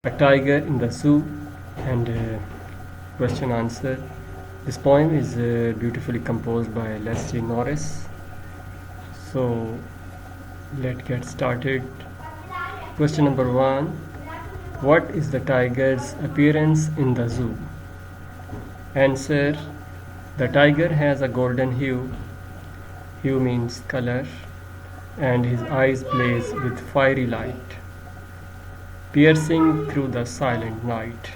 A tiger in the zoo, and question answer. This poem is beautifully composed by Leslie Norris. So let's get started. Question number 1. What is the tiger's appearance in the zoo? Answer. The tiger has a golden hue. Hue means color, and his eyes blaze with fiery light, piercing through the silent night.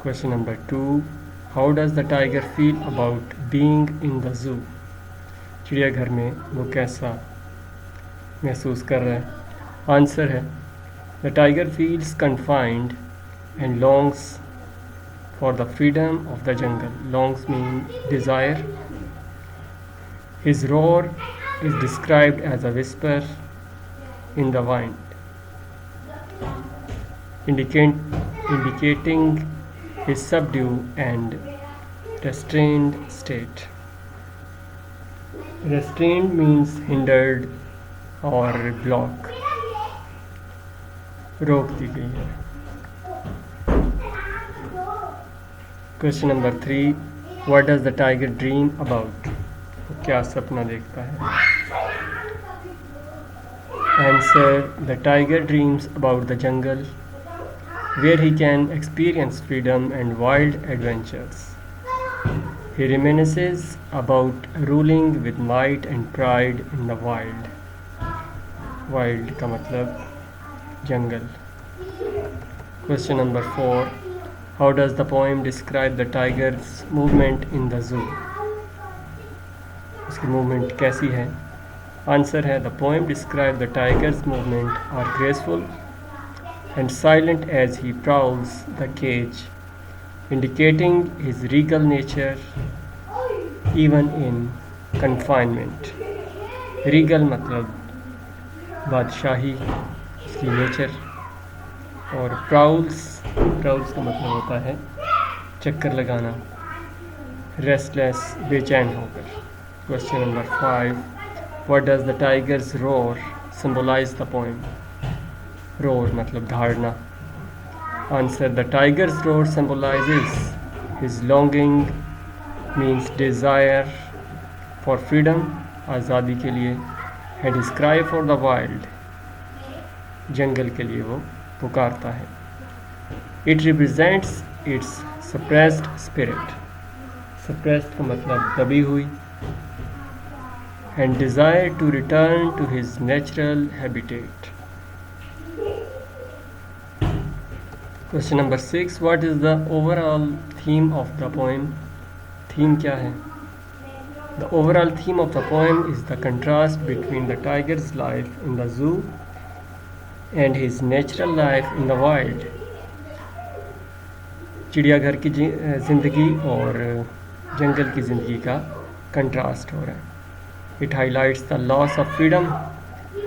Question number 2. How does the tiger feel about being in the zoo? चिड़ियाघर में वो कैसा महसूस कर रहा है? Answer है The tiger feels confined and longs for the freedom of the jungle. Longs mean desire. His roar is described as a whisper in the wind, indicating his subdued and restrained state. Restrained means hindered or block, रोक दी गई है. Question number 3. What does the tiger dream about? वो क्या सपना देखता है? Answer. The tiger dreams about the jungle, where he can experience freedom and wild adventures. He reminisces about ruling with might and pride in the wild. Wild का मतलब jungle. Question number 4. How does the poem describe the tiger's movement in the zoo? उसकी movement कैसी है? Answer है The poem describes the tiger's movement are graceful and silent as he prowls the cage, indicating his regal nature even in confinement. Regal मतलब बादशाही, उसकी nature. और prowls का मतलब होता है चक्कर लगाना, रेस्टलेस बेचैन होकर. Question number 5. What does the tiger's roar symbolize the poem? Roar मतलब धारणा. Answer. The tiger's roar symbolizes his longing, means desire for freedom, आज़ादी के लिए, and his cry for the wild, जंगल के लिए वो पुकारता है. It represents its suppressed spirit. Suppressed का मतलब दबी हुई, and desire to return to his natural habitat. Question number 6. What is the overall theme of the poem? Theme क्या है? The overall theme of the poem is the contrast between the tiger's life in the zoo and his natural life in the wild. चिड़ियाघर की ज़िंदगी और जंगल की ज़िंदगी का contrast हो रहा है. It highlights the loss of freedom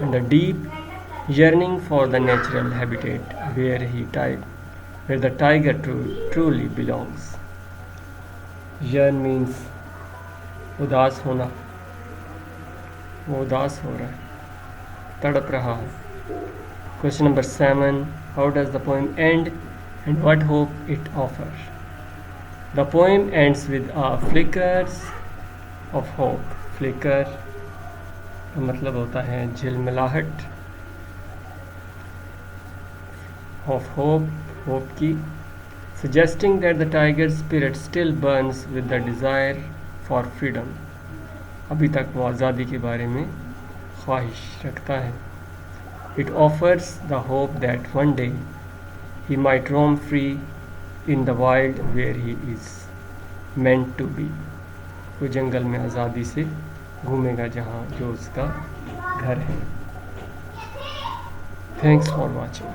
and the deep yearning for the natural habitat where the tiger truly belongs. Yearn means उदास होना, वो उदास हो रहा है, तड़प रहा है. Question number 7. How does the poem end and what hope it offers? The poem ends with a flickers of hope. Flicker का मतलब होता है झिलमिलाहट, of hope की, suggesting that the tiger's spirit still burns with the desire for freedom. अभी तक वो आज़ादी के बारे में ख्वाहिश रखता है. It offers the hope that one day he might roam free in the wild where he is meant to be. वो जंगल में आज़ादी से घूमेगा जहाँ जो उसका घर है. Thanks for watching.